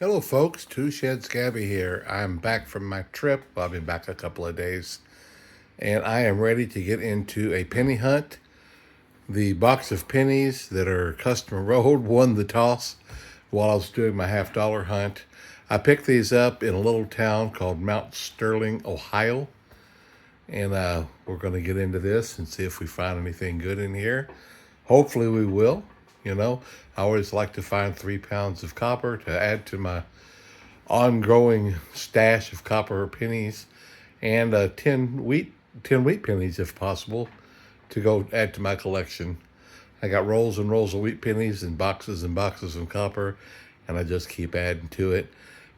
Hello, folks. Two Sheds Gabby here. I'm back from my trip. I'll be back a couple of days, and I am ready to get into a penny hunt. The box of pennies that are custom rolled won the toss while I was doing my $50 hunt. I picked these up in a little town called Mount Sterling, Ohio, and we're going to get into this and see if we find anything good in here. Hopefully, we will. I always like to find 3 pounds of copper to add to my ongoing stash of copper pennies, and 10 wheat pennies if possible to go add to my collection. I got rolls and rolls of wheat pennies and boxes of copper, and I just keep adding to it.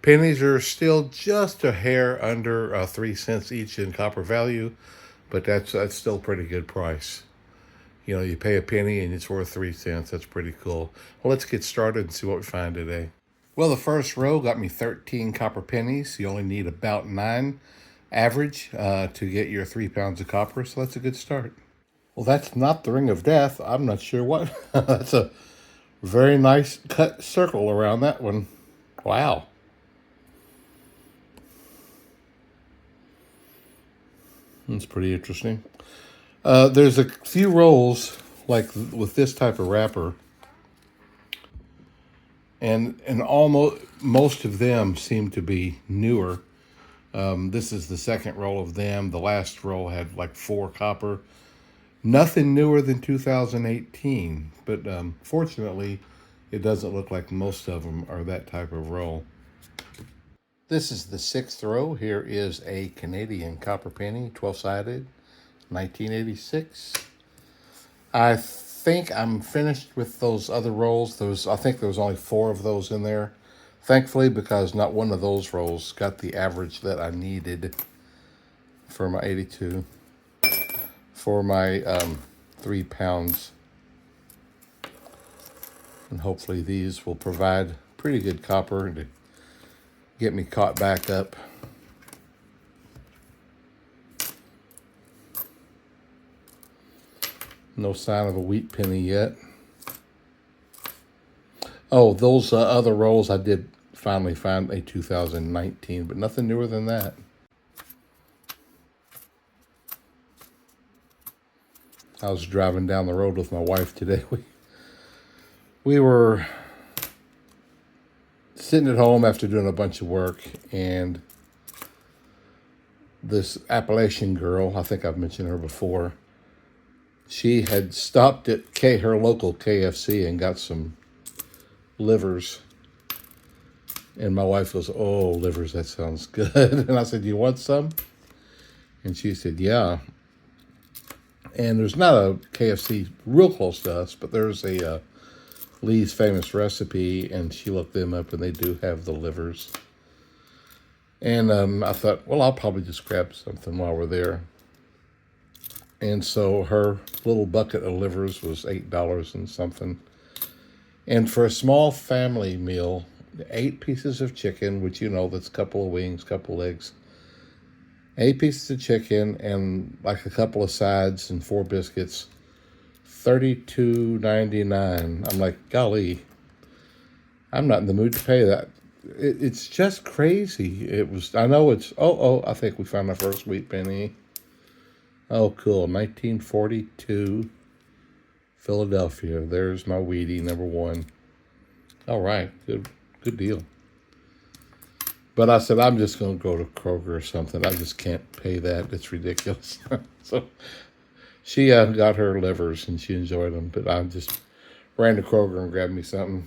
Pennies are still just a hair under 3 cents each in copper value, but that's still a pretty good price. You pay a penny and it's worth 3 cents. That's pretty cool. Well, let's get started and see what we find today. Well, the first row got me 13 copper pennies. You only need about 9 average to get your 3 pounds of copper, so that's a good start. Well, that's not the ring of death. I'm not sure what. That's a very nice cut circle around that one. Wow. That's pretty interesting. There's a few rolls like with this type of wrapper, and almost most of them seem to be newer. This is the second roll of them. The last roll had like 4 copper. Nothing newer than 2018, but fortunately, it doesn't look like most of them are that type of roll. This is the 6th row. Here is a Canadian copper penny, 12-sided. 1986. I think I'm finished with those other rolls. I think there was only 4 of those in there. Thankfully, because not one of those rolls got the average that I needed for my 82, for my 3 pounds. And hopefully these will provide pretty good copper to get me caught back up. No sign of a wheat penny yet. Oh, those other rolls I did finally find a 2019, but nothing newer than that. I was driving down the road with my wife today. We were sitting at home after doing a bunch of work, and this Appalachian girl, I think I've mentioned her before, she had stopped at her local KFC and got some livers. And my wife goes, "Oh, livers, that sounds good." And I said, "Do you want some?" And she said, "Yeah." And there's not a KFC real close to us, but there's a Lee's Famous Recipe, and she looked them up, and they do have the livers. And I thought, well, I'll probably just grab something while we're there. And so her little bucket of livers was $8 and something. And for a small family meal, 8 pieces of chicken, which that's a couple of wings, couple legs, 8 pieces of chicken, and like a couple of sides and 4 biscuits, $32.99. I'm like, golly, I'm not in the mood to pay that. It's just crazy. I know it's, I think we found our first wheat penny. Oh, cool. 1942, Philadelphia. There's my Wheatie, number 1. All right. Good deal. But I said, I'm just going to go to Kroger or something. I just can't pay that. It's ridiculous. So she got her livers, and she enjoyed them. But I just ran to Kroger and grabbed me something.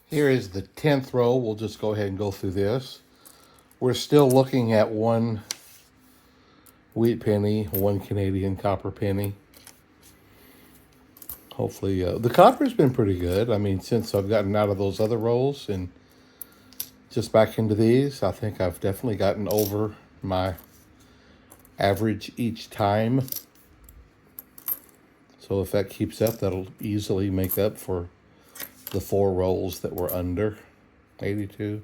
Here is the 10th row. We'll just go ahead and go through this. We're still looking at 1 wheat penny, 1 Canadian copper penny. Hopefully, the copper's been pretty good. I mean, since I've gotten out of those other rolls and just back into these, I think I've definitely gotten over my average each time. So if that keeps up, that'll easily make up for the 4 rolls that were under 82.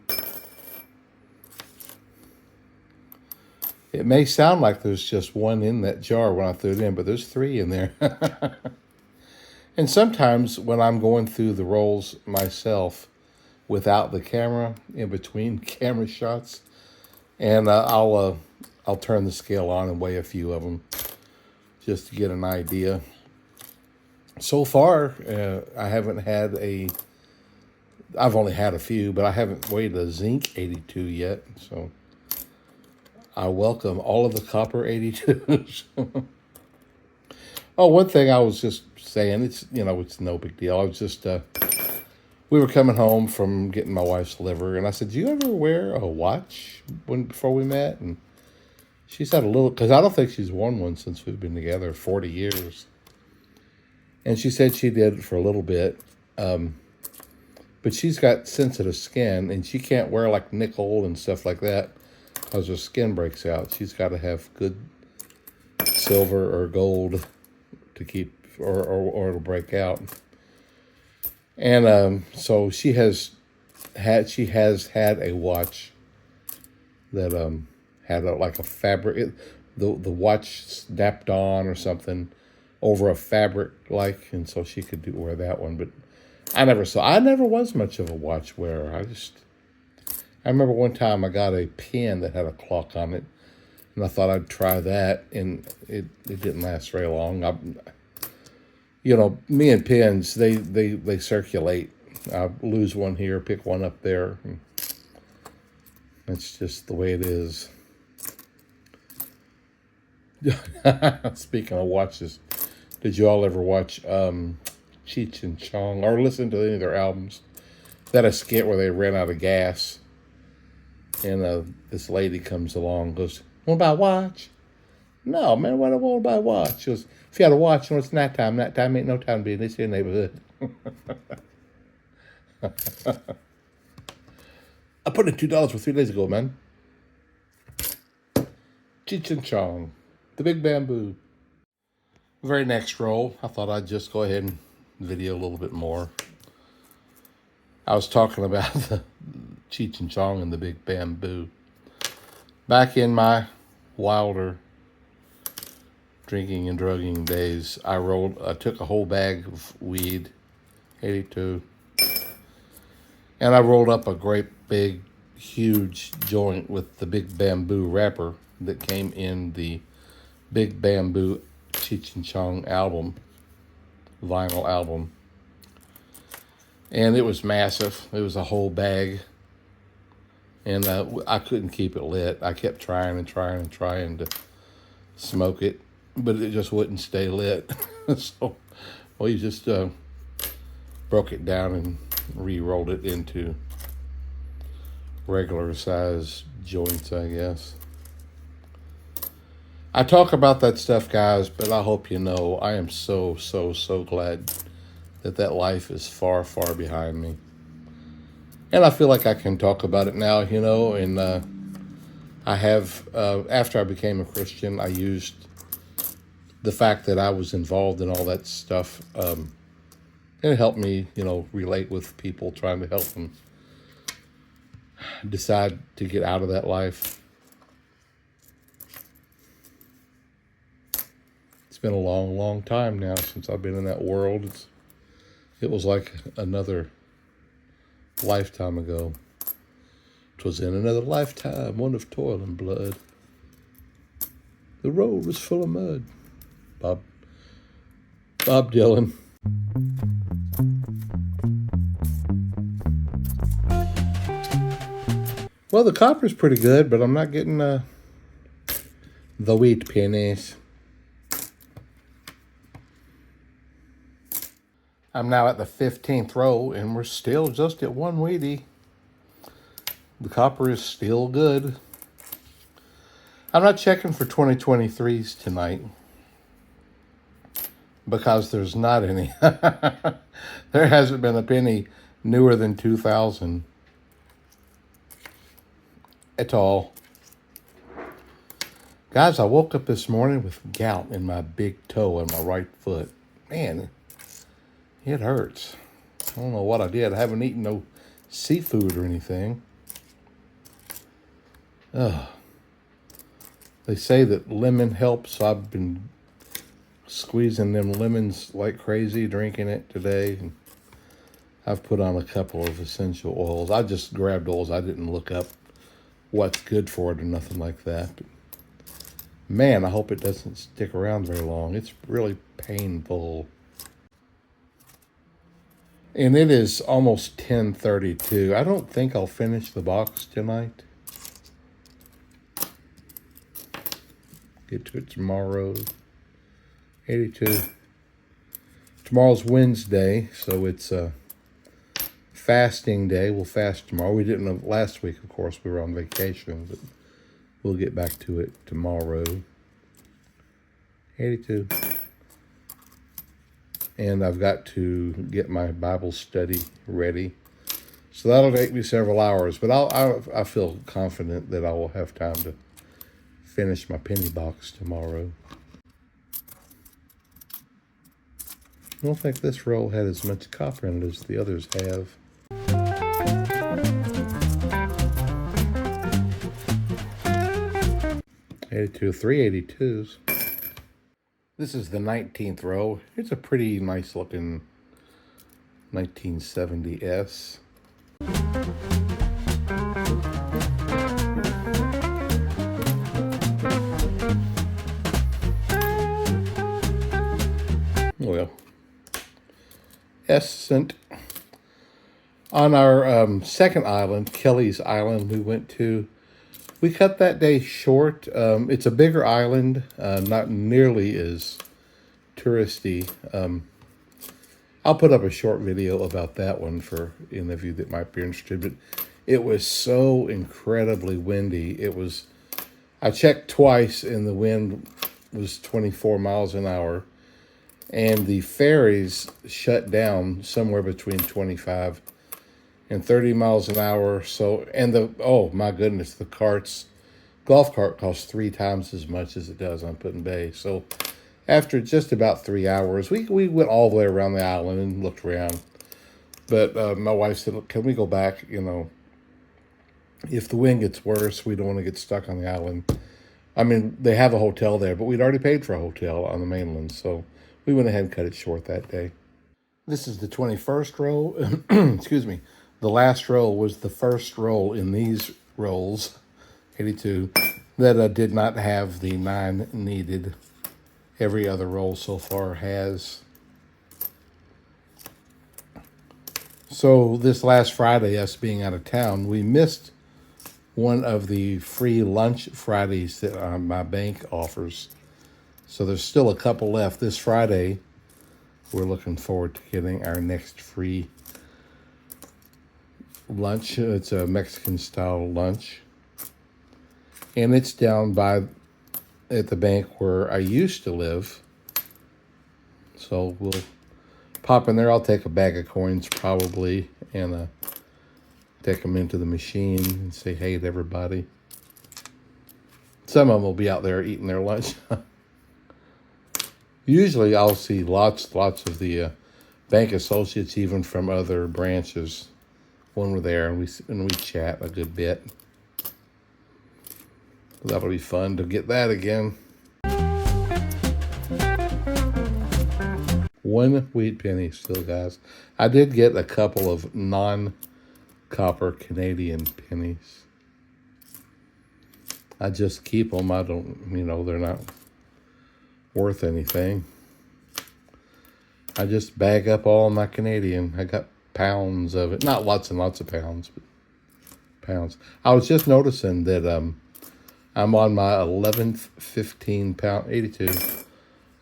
It may sound like there's just 1 in that jar when I threw it in, but there's 3 in there. And sometimes when I'm going through the rolls myself, without the camera in between camera shots, and I'll turn the scale on and weigh a few of them just to get an idea. So far, I've only had a few, but I haven't weighed a zinc 82 yet. So I welcome all of the copper 82s. Oh, one thing I was just saying, it's no big deal. I was just, we were coming home from getting my wife's liver, and I said, "Do you ever wear a watch before we met?" And she said a little, because I don't think she's worn one since we've been together 40 years. And she said she did for a little bit. But she's got sensitive skin, and she can't wear like nickel and stuff like that because her skin breaks out. She's got to have good silver or gold to keep, or it'll break out. And so she has had a watch that had like a fabric. The watch snapped on or something over a fabric, and so she could wear that one. But I never was much of a watch wearer. I remember one time I got a pin that had a clock on it, and I thought I'd try that, and it didn't last very long. Me and pins, they circulate. I lose one here, pick one up there. That's just the way it is. Speaking of watches, did you all ever watch Cheech and Chong, or listen to any of their albums? That a skit where they ran out of gas, and this lady comes along and goes, "Want to buy a watch?" "No, man, why do I want to buy a watch?" She goes, "If you had a watch, it's nighttime. Nighttime ain't no time to be in this here neighborhood." I put in $2 for 3 days ago, man. Cheech and Chong, the Big Bamboo. Very next roll, I thought I'd just go ahead and video a little bit more. I was talking about the Cheech and Chong and the Big Bamboo. Back in my wilder drinking and drugging days, I took a whole bag of weed, 82, and I rolled up a great big, huge joint with the Big Bamboo wrapper that came in the Big Bamboo Cheech and Chong vinyl album. And it was massive. It was a whole bag. And I couldn't keep it lit. I kept trying to smoke it, but it just wouldn't stay lit. So we just broke it down and re-rolled it into regular size joints, I guess. I talk about that stuff, guys, but I hope you know I am so glad that life is far, far behind me. And I feel like I can talk about it now, and I have, after I became a Christian, I used the fact that I was involved in all that stuff, and it helped me, relate with people, trying to help them decide to get out of that life. It's been a long, long time now since I've been in that world. It was like another lifetime ago. 'Twas in another lifetime, one of toil and blood. The road was full of mud. Bob Dylan. Well, the copper's pretty good, but I'm not getting the wheat pennies. I'm now at the 15th row, and we're still just at one wheatie. The copper is still good. I'm not checking for 2023s tonight because there's not any. There hasn't been a penny newer than 2000 at all. Guys, I woke up this morning with gout in my big toe and my right foot. Man, it hurts. I don't know what I did. I haven't eaten no seafood or anything. They say that lemon helps, so I've been squeezing them lemons like crazy, drinking it today. And I've put on a couple of essential oils. I just grabbed oils. I didn't look up what's good for it or nothing like that. But man, I hope it doesn't stick around very long. It's really painful. And it is almost 10:32. I don't think I'll finish the box tonight. Get to it tomorrow. 82. Tomorrow's Wednesday, so it's a fasting day. We'll fast tomorrow. We didn't last week, of course. We were on vacation, but we'll get back to it tomorrow. 82. And I've got to get my Bible study ready. So that'll take me several hours, but I feel confident that I will have time to finish my penny box tomorrow. I don't think this roll had as much copper in it as the others have. '82, 382s. This is the 19th row. It's a pretty nice looking 1970S. Well, Essent. On our second island, Kelly's Island, we cut that day short. It's a bigger island, not nearly as touristy. I'll put up a short video about that one for any of you that might be interested. But it was so incredibly windy. I checked twice, and the wind was 24 miles an hour. And the ferries shut down somewhere between 25 and 30 miles an hour. So, oh my goodness, the golf cart costs 3 times as much as it does on Put in Bay. So after just about 3 hours, we went all the way around the island and looked around. But my wife said, can we go back? If the wind gets worse, we don't want to get stuck on the island. I mean, they have a hotel there, but we'd already paid for a hotel on the mainland. So we went ahead and cut it short that day. This is the 21st roll. Excuse me. The last roll was the first roll in these rolls, 82, that did not have the 9 needed. Every other roll so far has. So this last Friday, us being out of town, we missed one of the free lunch Fridays that my bank offers. So there's still a couple left. This Friday, we're looking forward to getting our next free lunch. It's a Mexican-style lunch. And it's down at the bank where I used to live. So we'll pop in there. I'll take a bag of coins probably and take them into the machine and say hey to everybody. Some of them will be out there eating their lunch. Usually I'll see lots of the bank associates, even from other branches, when we're there, and we chat a good bit. That'll be fun to get that again. 1 wheat penny still, guys. I did get a couple of non-copper Canadian pennies. I just keep them. I don't, they're not worth anything. I just bag up all my Canadian. I got pounds of it. Not lots and lots of pounds, but pounds. I was just noticing that I'm on my 11th 15-pound, 82.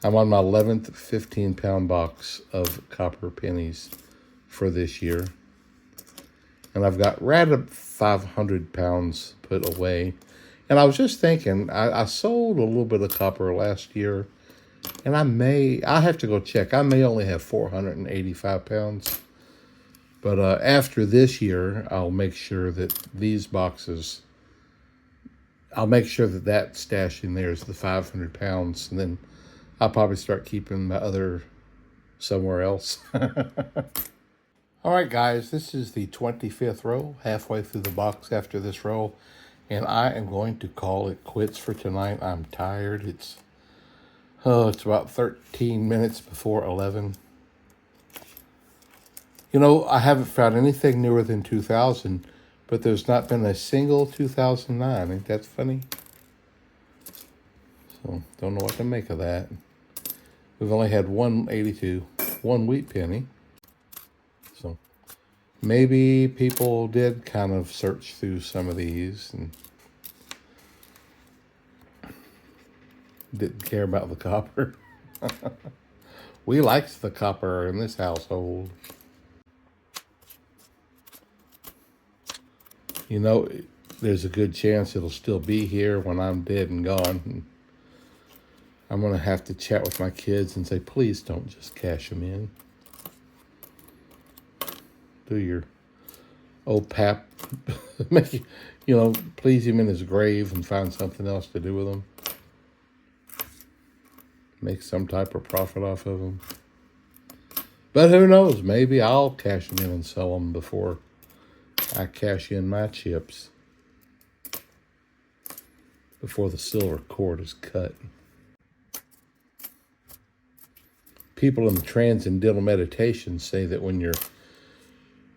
I'm on my 11th 15-pound box of copper pennies for this year. And I've got right at 500 pounds put away. And I was just thinking, I sold a little bit of copper last year. And I have to go check. I may only have 485 pounds. But after this year, I'll make sure that these boxes, I'll make sure that stash in there is the 500 pounds. And then I'll probably start keeping my other somewhere else. All right, guys, this is the 25th roll, halfway through the box after this roll. And I am going to call it quits for tonight. I'm tired. It's about 13 minutes before 11. You know, I haven't found anything newer than 2000, but there's not been a single 2009. Ain't that funny? So, don't know what to make of that. We've only had 182, one wheat penny. So, maybe people did kind of search through some of these and didn't care about the copper. We liked the copper in this household. You know, there's a good chance it'll still be here when I'm dead and gone. And I'm going to have to chat with my kids and say, please don't just cash them in. Do your old pap, make, please him in his grave and find something else to do with them. Make some type of profit off of them. But who knows? Maybe I'll cash them in and sell them before I cash in my chips. Before the silver cord is cut. People in the transcendental meditation say that when you're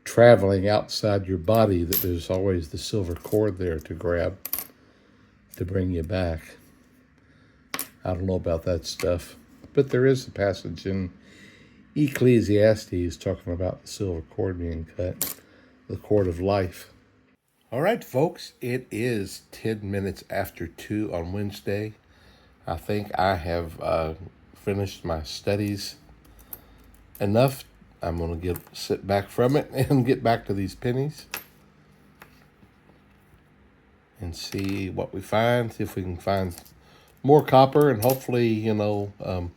traveling outside your body, that there's always the silver cord there to grab to bring you back. I don't know about that stuff, but there is a passage in Ecclesiastes talking about the silver cord being cut, the cord of life. All right, folks, it is 10 minutes after 2 on Wednesday. I think I have finished my studies enough. I'm going to sit back from it and get back to these pennies and see what we find, see if we can find more copper, and hopefully, a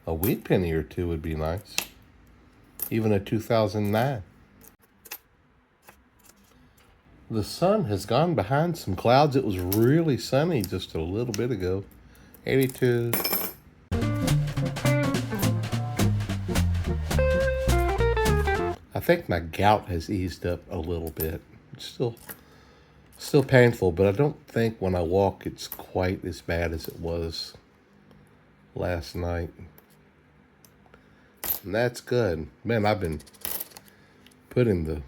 wheat penny or two would be nice. Even a 2009. The sun has gone behind some clouds. It was really sunny just a little bit ago. 82. I think my gout has eased up a little bit. It's still painful, but I don't think when I walk it's quite as bad as it was last night. And that's good. Man, I've been putting the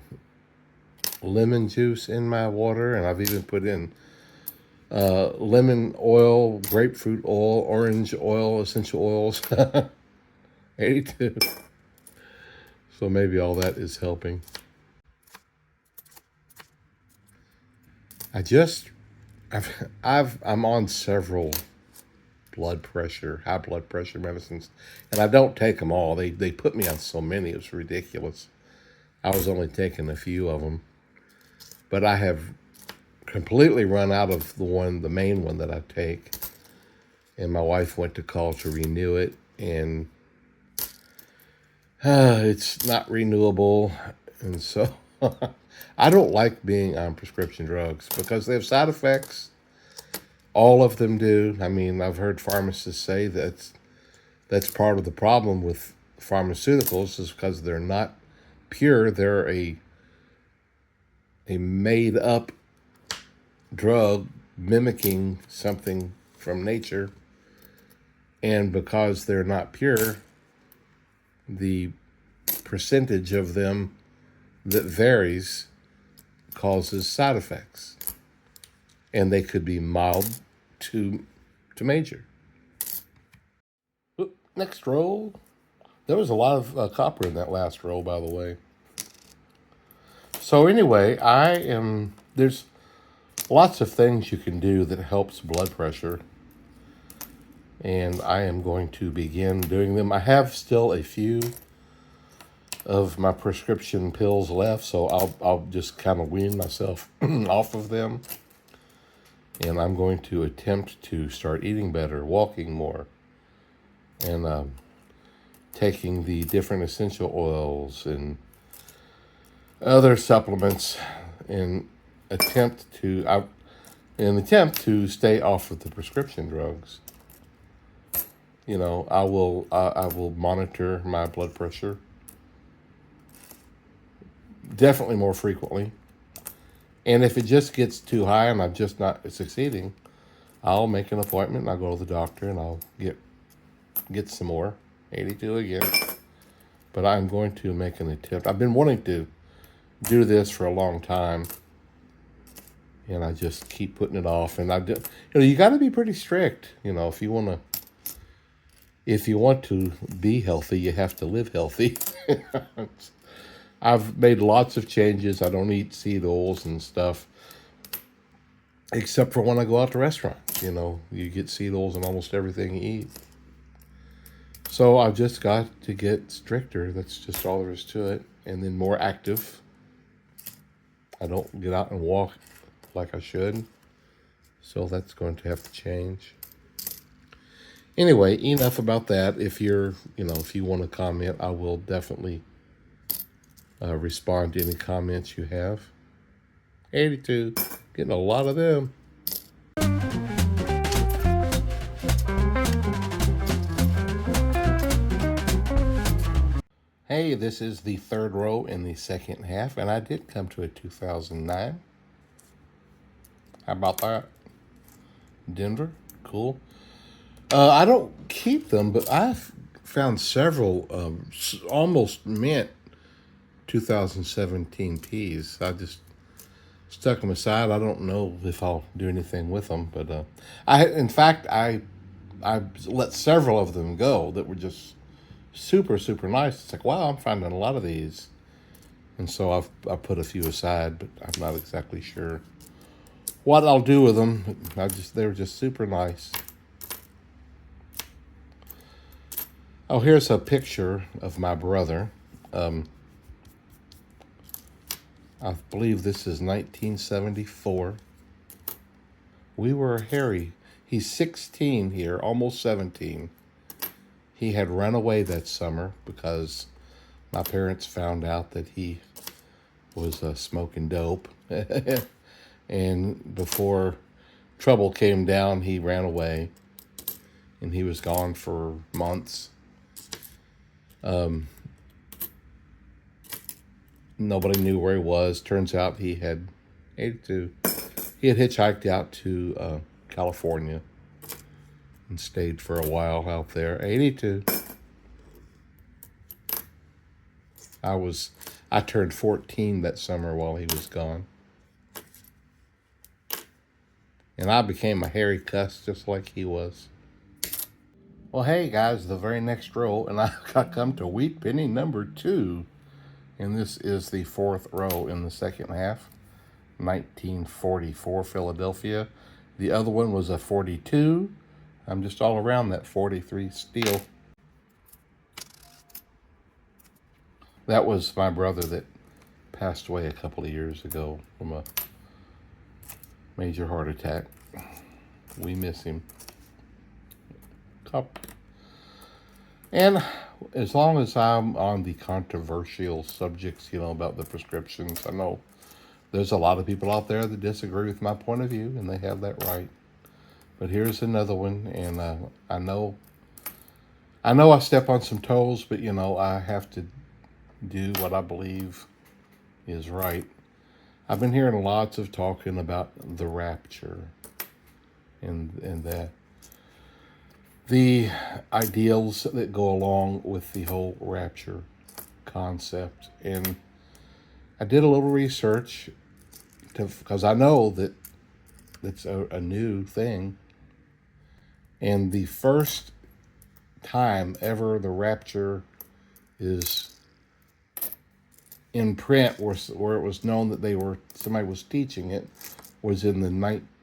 lemon juice in my water, and I've even put in lemon oil, grapefruit oil, orange oil, essential oils. 82. So maybe all that is helping. I'm on several high blood pressure medicines, and I don't take them all. They put me on so many, it's ridiculous. I was only taking a few of them, but I have completely run out of the main one that I take, and my wife went to call to renew it, and it's not renewable, and so I don't like being on prescription drugs because they have side effects. All of them do. I mean, I've heard pharmacists say that's part of the problem with pharmaceuticals is because they're not pure. They're a made up drug mimicking something from nature. And because they're not pure, the percentage of them that varies causes side effects. And they could be mild to major. Next roll. There was a lot of copper in that last roll, by the way. So anyway, there's lots of things you can do that helps blood pressure. And I am going to begin doing them. I have still a few of my prescription pills left, so I'll just kind of wean myself off of them. And I'm going to attempt to start eating better, walking more, and taking the different essential oils and other supplements in attempt to stay off of the prescription drugs. I will monitor my blood pressure definitely more frequently. And if it just gets too high and I'm just not succeeding, I'll make an appointment and I'll go to the doctor and I'll get some more. 82 again. but I'm going to make an attempt. I've been wanting to do this for a long time, and I just keep putting it off. And you got to be pretty strict, if you want to be healthy, you have to live healthy. I've made lots of changes. I don't eat seed oils and stuff, except for when I go out to restaurants. You get seed oils in almost everything you eat. So I've just got to get stricter. That's just all there is to it. And then more active. I don't get out and walk like I should. So that's going to have to change. Anyway, enough about that. If you want to comment, I will definitely respond to any comments you have. 82, getting a lot of them. Hey, this is the third row in the second half, and I did come to a 2009. How about that? Denver, cool. I don't keep them, but I've found several almost mint 2017 peas. I just stuck them aside. I don't know if I'll do anything with them, but I let several of them go that were just super, super nice. It's like, wow, I'm finding a lot of these. And so I put a few aside, but I'm not exactly sure what I'll do with them. They were just super nice. Oh, here's a picture of my brother. I believe this is 1974. We were hairy. He's 16 here, almost 17. He had run away that summer because my parents found out that he was smoking dope. And before trouble came down, he ran away. And he was gone for months. Nobody knew where he was. Turns out he had 82. He had hitchhiked out to California and stayed for a while out there. 82. I turned 14 that summer while he was gone. And I became a hairy cuss just like he was. Well, hey guys, the very next row, and I come to wheat penny number 2. And this is the fourth row in the second half. 1944 Philadelphia. The other one was a 42. I'm just all around that 43 steel. That was my brother that passed away a couple of years ago from a major heart attack. We miss him. And as long as I'm on the controversial subjects, about the prescriptions, I know there's a lot of people out there that disagree with my point of view, and they have that right. But here's another one, and I know I step on some toes, but I have to do what I believe is right. I've been hearing lots of talking about the rapture and the ideals that go along with the whole rapture concept. And I did a little research because I know that it's a new thing. And the first time ever the rapture is in print where it was known that somebody was teaching it was in the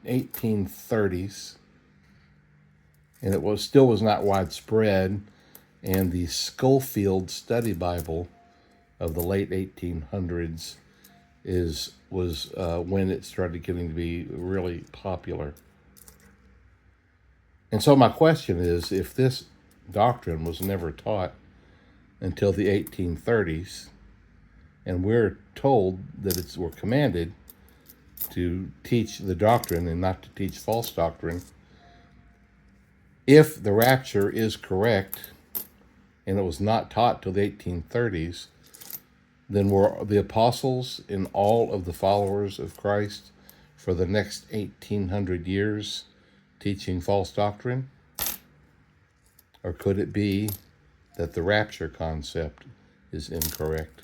1830s. And it still was not widespread. And the Schofield Study Bible of the late 1800s was when it started getting to be really popular. And so my question is, if this doctrine was never taught until the 1830s, and we're told that we're commanded to teach the doctrine and not to teach false doctrine, if the rapture is correct, and it was not taught till the 1830s, then were the apostles and all of the followers of Christ for the next 1800 years teaching false doctrine? Or could it be that the rapture concept is incorrect.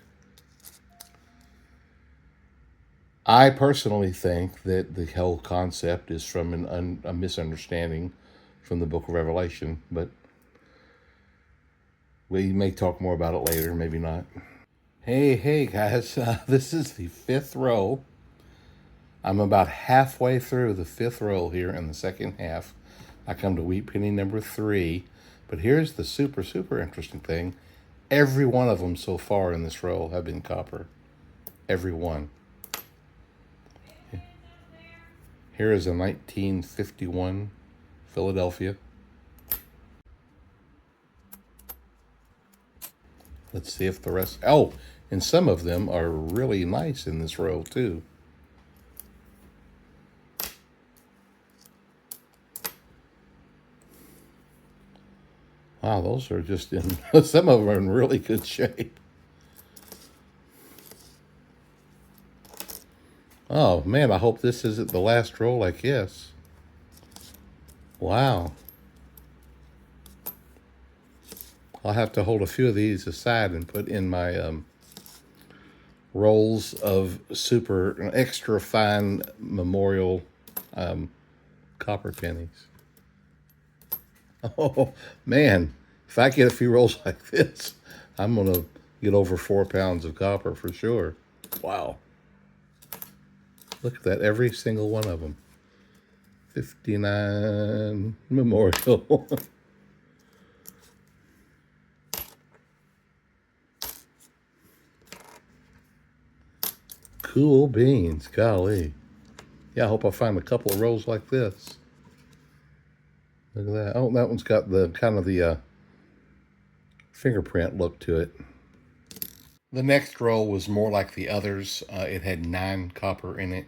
I personally think that the whole concept is from a misunderstanding from the book of Revelation, but we may talk more about it later, maybe not. Hey, guys, this is the fifth row. I'm about halfway through the fifth row here in the second half. I come to wheat penny number 3, but here's the super interesting thing. Every one of them so far in this row have been copper. Every one. Here is a 1951 Philadelphia. Let's see if the rest... Oh, and some of them are really nice in this row, too. Wow, those are just in... Some of them are in really good shape. Oh, man, I hope this isn't the last roll like this. Wow. I'll have to hold a few of these aside and put in my rolls of super extra fine memorial copper pennies. Oh, man, if I get a few rolls like this, I'm going to get over 4 pounds of copper for sure. Wow. Look at that, every single one of them. 59 memorial. Cool beans, golly. Yeah, I hope I find a couple of rolls like this. Look at that. Oh, that one's got the kind of the fingerprint look to it. The next roll was more like the others. It had 9 copper in it.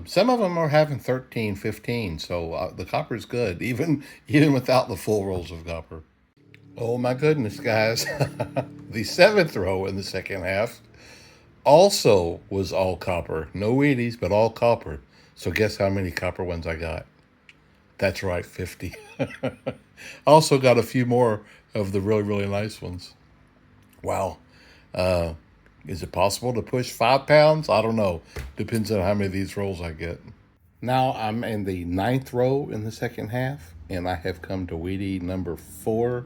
Some of them are having 13, 15, so the copper is good, even without the full rolls of copper. Oh my goodness, guys. The 7th row in the second half also was all copper. No Wheaties, but all copper. So guess how many copper ones I got? That's right, 50. Also got a few more of the really nice ones. Wow. Is it possible to push 5 pounds? I don't know. Depends on how many of these rolls I get. Now I'm in the 9th row in the second half, and I have come to Wheatie number 4.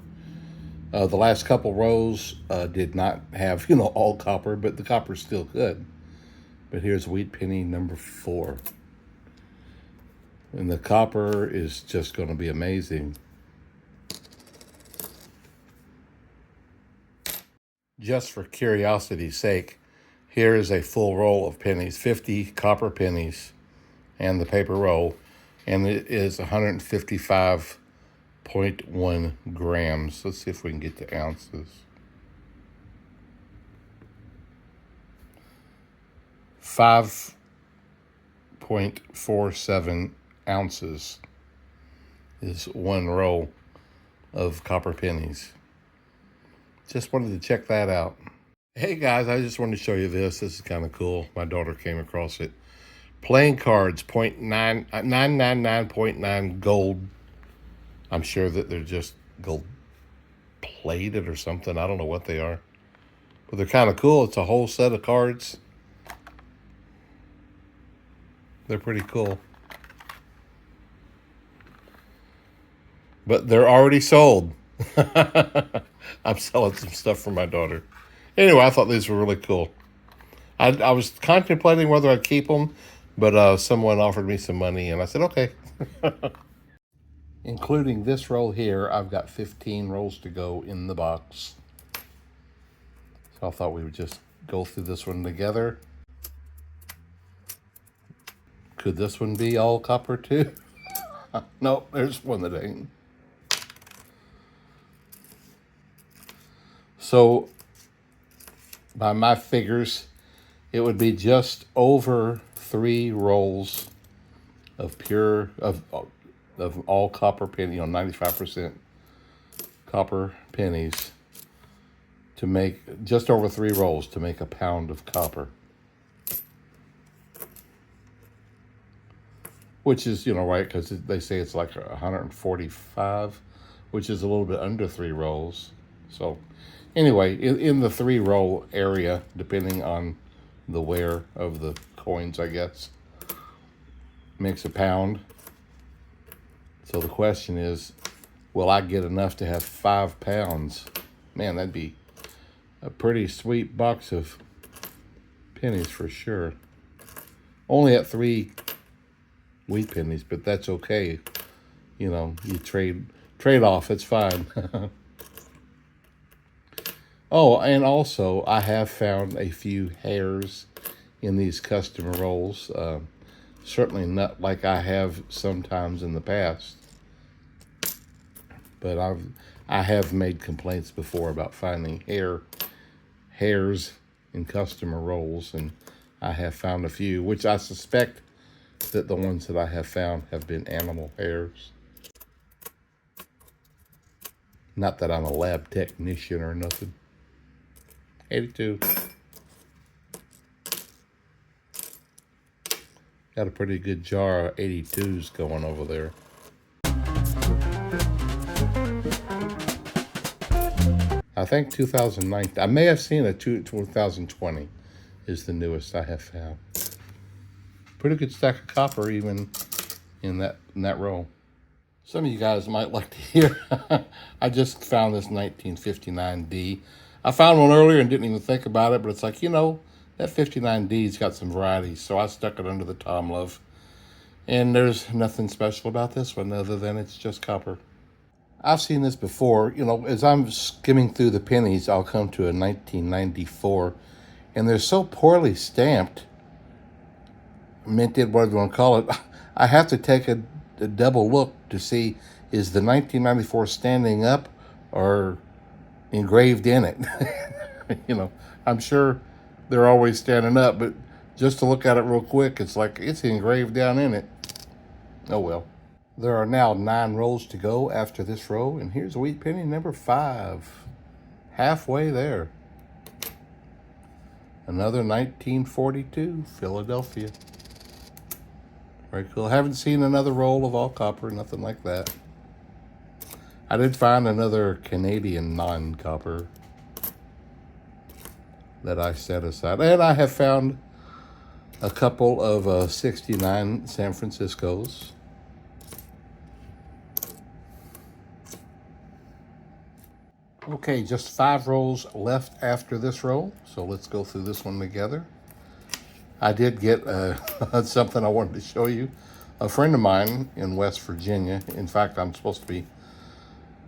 The last couple rows did not have, all copper, but the copper's still good. But here's wheat penny number 4. And the copper is just going to be amazing. Just for curiosity's sake, here is a full roll of pennies, 50 copper pennies, and the paper roll, and it is 155.1 grams. Let's see if we can get the ounces. 5.47 ounces is one roll of copper pennies. Just wanted to check that out. Hey guys, I just wanted to show you this. This is kind of cool. My daughter came across it. Playing cards, 999.9 gold. I'm sure that they're just gold plated or something. I don't know what they are. But they're kind of cool. It's a whole set of cards. They're pretty cool. But they're already sold. I'm selling some stuff for my daughter. Anyway, I thought these were really cool. I was contemplating whether I'd keep them, but someone offered me some money, and I said, okay. Including this roll here, I've got 15 rolls to go in the box. So I thought we would just go through this one together. Could this one be all copper too? Nope, there's one that ain't. So, by my figures, it would be just over 3 rolls of pure, of all copper penny, 95% copper pennies to make, just over 3 rolls to make a pound of copper. Which is, right, because they say it's like 145, which is a little bit under 3 rolls. So, Anyway, in the 3-roll area, depending on the wear of the coins, I guess, makes a pound. So the question is, will I get enough to have 5 pounds? Man, that'd be a pretty sweet box of pennies for sure. Only at 3 wheat pennies, but that's okay. You know, you trade off, it's fine. Oh, and also I have found a few hairs in these customer rolls. Certainly not like I have sometimes in the past, but I have made complaints before about finding hairs in customer rolls, and I have found a few, which I suspect that the ones that I have found have been animal hairs. Not that I'm a lab technician or nothing. 82. Got a pretty good jar of 82s going over there. I think 2019. I may have seen a 2020 is the newest I have found. Pretty good stack of copper even in that row. Some of you guys might like to hear. I just found this 1959D. I found one earlier and didn't even think about it, but it's like, you know, that 59D's got some variety, so I stuck it under the Tom Love. And there's nothing special about this one other than it's just copper. I've seen this before. You know, as I'm skimming through the pennies, I'll come to a 1994, and they're so poorly stamped, minted, whatever you want to call it, I have to take a double look to see, is the 1994 standing up or engraved in it? You know, I'm sure they're always standing up, but just to look at it real quick, it's like it's engraved down in it. Oh well. There are now 9 rolls to go after this row, and here's wheat penny number 5. Halfway there. Another 1942, Philadelphia. Very cool. Haven't seen another roll of all copper, nothing like that. I did find another Canadian non-copper that I set aside. And I have found a couple of 69 San Franciscos. Okay, just 5 rolls left after this roll, so let's go through this one together. I did get something I wanted to show you. A friend of mine in West Virginia, in fact, I'm supposed to be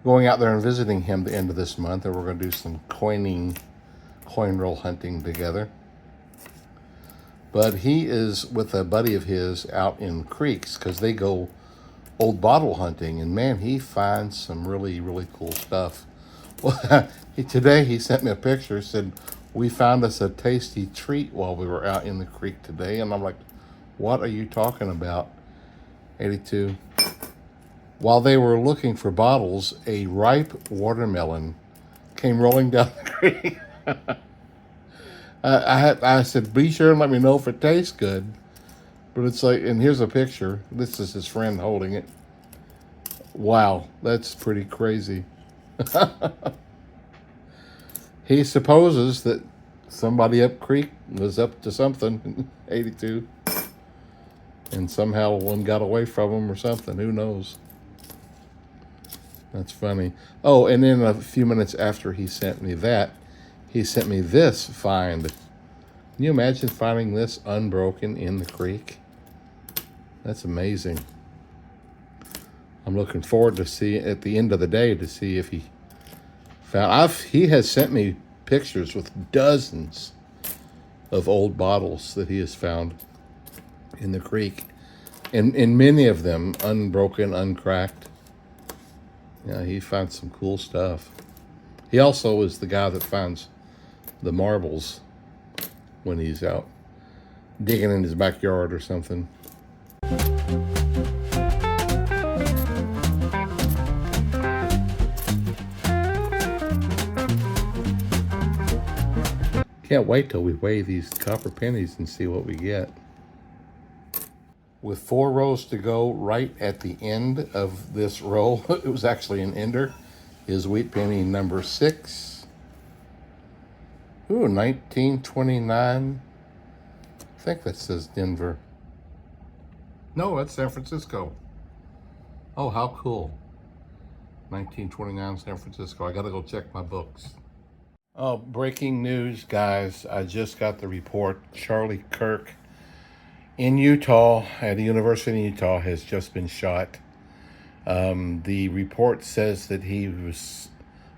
going out there and visiting him the end of this month, and we're going to do some coin roll hunting together. But he is with a buddy of his out in creeks because they go old bottle hunting, and man, he finds some really, really cool stuff. Well, today he sent me a picture, said, we found us a tasty treat while we were out in the creek today. And I'm like, what are you talking about? 82. While they were looking for bottles, a ripe watermelon came rolling down the creek. I said, be sure and let me know if it tastes good. But it's like, and here's a picture. This is his friend holding it. Wow, that's pretty crazy. He supposes that somebody up creek was up to something, 82, and somehow one got away from him or something. Who knows? That's funny. Oh, and then a few minutes after he sent me that, he sent me this find. Can you imagine finding this unbroken in the creek? That's amazing. I'm looking forward to see at the end of the day to see if he found. He has sent me pictures with dozens of old bottles that he has found in the creek, and many of them unbroken, uncracked. Yeah, he found some cool stuff. He also is the guy that finds the marbles when he's out digging in his backyard or something. Can't wait till we weigh these copper pennies and see what we get. With 4 rows to go, right at the end of this row, it was actually an ender, is wheat penny number 6. Ooh, 1929. I think that says Denver. No, that's San Francisco. Oh, how cool. 1929 San Francisco. I gotta go check my books. Oh, breaking news, guys. I just got the report. Charlie Kirk in Utah, at the University of Utah, has just been shot. The report says that he was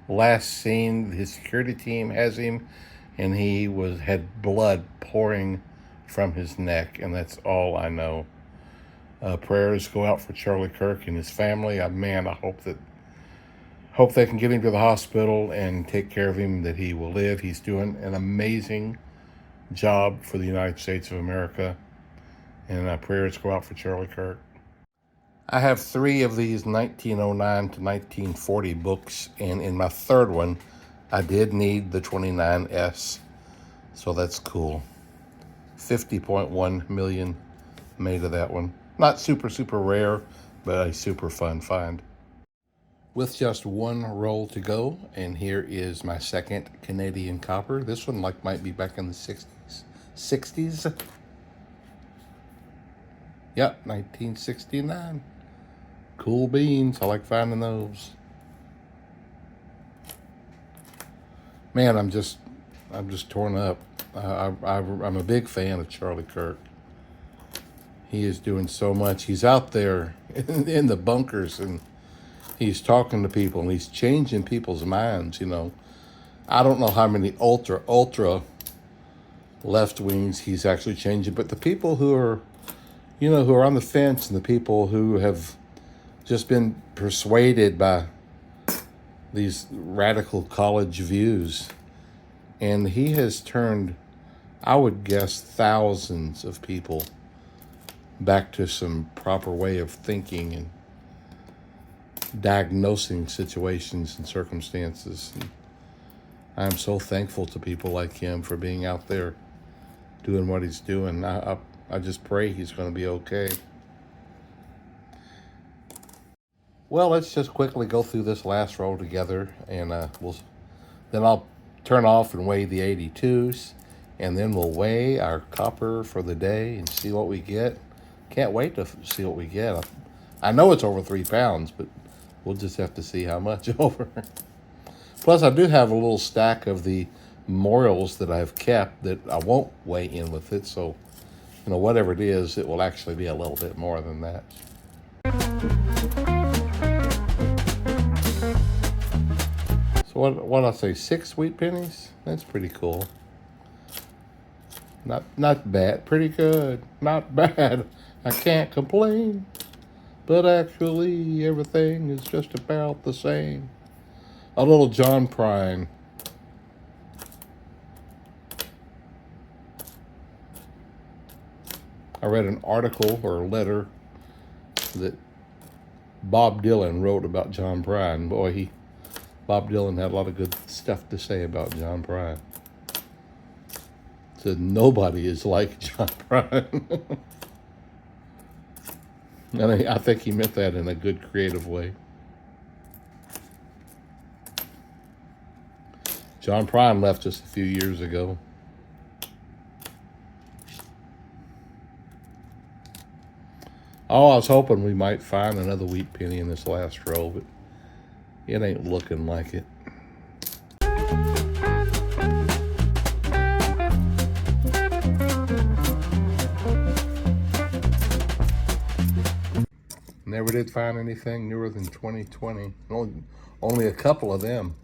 last seen, his security team has him, and he had blood pouring from his neck, and that's all I know. Prayers go out for Charlie Kirk and his family. Man, I hope they can get him to the hospital and take care of him, that he will live. He's doing an amazing job for the United States of America, and prayers go out for Charlie Kirk. I have 3 of these 1909 to 1940 books, and in my third one, I did need the 29S, so that's cool. 50.1 million made of that one. Not super, super rare, but a super fun find. With just 1 roll to go, and here is my second Canadian copper. This one might be back in the 60s. 60s? Yep, 1969. Cool beans. I like finding those. Man, I'm just torn up. I'm a big fan of Charlie Kirk. He is doing so much. He's out there in the bunkers, and he's talking to people, and he's changing people's minds, I don't know how many ultra left wings he's actually changing, but the people who are, who are on the fence, and the people who have just been persuaded by these radical college views. And he has turned, I would guess, thousands of people back to some proper way of thinking and diagnosing situations and circumstances. And I'm so thankful to people like him for being out there doing what he's doing. I just pray he's going to be okay. Well, let's just quickly go through this last roll together, and then I'll turn off and weigh the 82s, and then we'll weigh our copper for the day and see what we get. Can't wait to see what we get. I know it's over 3 pounds, but we'll just have to see how much over. Plus, I do have a little stack of the memorials that I've kept that I won't weigh in with it, so whatever it is, it will actually be a little bit more than that. So what I say, 6 sweet pennies? That's pretty cool. Not bad, pretty good. Not bad. I can't complain. But actually, everything is just about the same. A little John Prine. I read an article or a letter that Bob Dylan wrote about John Prine. Boy, Bob Dylan had a lot of good stuff to say about John Prine. Said nobody is like John Prine. And I think he meant that in a good, creative way. John Prine left us a few years ago. Oh, I was hoping we might find another wheat penny in this last row, but it ain't looking like it. Never did find anything newer than 2020. Only a couple of them.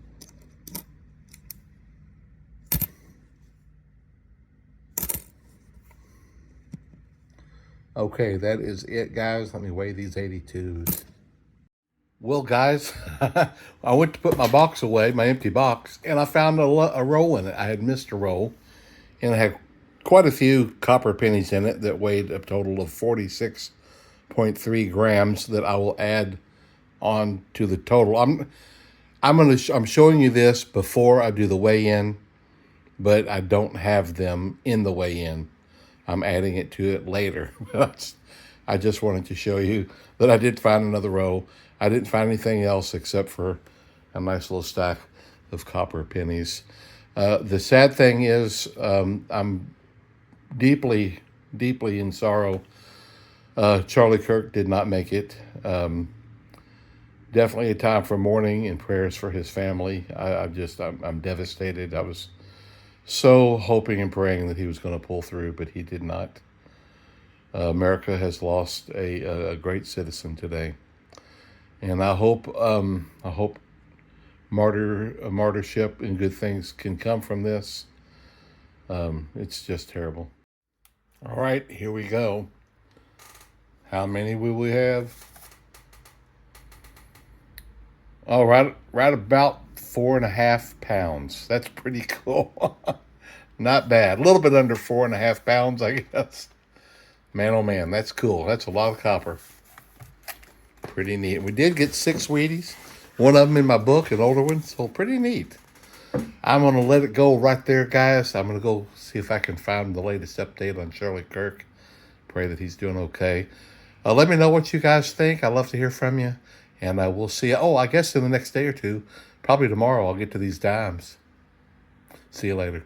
Okay, that is it, guys. Let me weigh these 82s. Well, guys, I went to put my box away, my empty box, and I found a roll in it. I had missed a roll, and it had quite a few copper pennies in it that weighed a total of 46.3 grams that I will add on to the total. I'm showing you this before I do the weigh-in, but I don't have them in the weigh-in. I'm adding it to it later. I just wanted to show you that I did find another row. I didn't find anything else except for a nice little stack of copper pennies. The sad thing is, I'm deeply, deeply in sorrow. Charlie Kirk did not make it. Definitely a time for mourning and prayers for his family. I'm devastated. I was so hoping and praying that he was going to pull through, but he did not. America has lost a great citizen today, and I hope martyrship and good things can come from this. It's just terrible. All right, here we go. How many will we have? Oh, right about 4.5 pounds. That's pretty cool. Not bad. A little bit under 4.5 pounds, I guess. Man, oh man, that's cool. That's a lot of copper. Pretty neat. We did get 6 Wheaties. One of them in my book, an older one, so pretty neat. I'm going to let it go right there, guys. I'm going to go see if I can find the latest update on Charlie Kirk. Pray that he's doing okay. Let me know what you guys think. I'd love to hear from you. And we'll see you. Oh, I guess in the next day or two, probably tomorrow, I'll get to these dimes. See you later.